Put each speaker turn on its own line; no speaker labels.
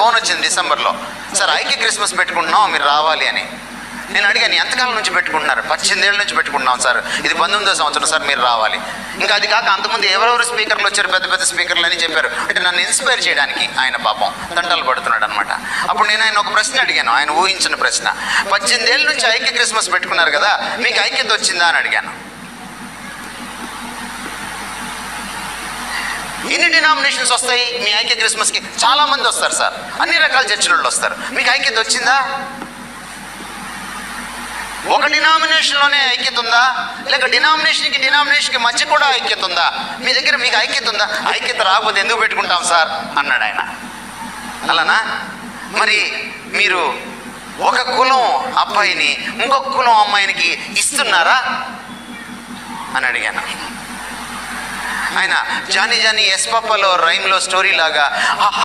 Phone వచ్చింది డిసెంబర్లో, sir ఐక్య క్రిస్మస్ పెట్టుకుంటున్నాం మీరు రావాలి అని. నేను అడిగాను, ఎంతకాలం నుంచి పెట్టుకుంటున్నారు? 18 ఏళ్ళ నుంచి పెట్టుకుంటున్నాం సార్, ఇది 19వ సంవత్సరం సార్, మీరు రావాలి. ఇంకా అది కాక అంతకుముందు ఎవరెవరు స్పీకర్లు వచ్చారు, పెద్ద పెద్ద స్పీకర్లు అని చెప్పారు. అంటే నన్ను ఇన్స్పైర్ చేయడానికి ఆయన పాపం తంటాలు పడుతున్నాడు అనమాట. అప్పుడు నేను ఆయన ఒక ప్రశ్న అడిగాను, ఆయన ఊహించిన ప్రశ్న. 18 ఏళ్ళ నుంచి ఐక్య క్రిస్మస్ పెట్టుకున్నారు కదా, మీకు ఐక్యత వచ్చిందా అని అడిగాను. ఎన్ని డినామినేషన్స్ వస్తాయి మీ ఐక్య క్రిస్మస్కి? చాలా మంది వస్తారు సార్, అన్ని రకాల చర్చిల వాళ్ళు వస్తారు. మీకు ఐక్యత వచ్చిందా? ఒక డినామినేషన్లోనే ఐక్యత ఉందా, లేక డినామినేషన్కి మధ్య కూడా ఐక్యత ఉందా? మీ దగ్గర మీకు ఐక్యత ఉందా? ఐక్యత రాకపోతే ఎందుకు పెట్టుకుంటాం సార్ అన్నాడు ఆయన. అలానా? మరి మీరు ఒక కులం అబ్బాయిని ఇంకొక కులం అమ్మాయినికి ఇస్తున్నారా అని అడిగాను. ఆయన జానీ జానీ ఎస్ పాపాలో రైమ్లో స్టోరీ లాగా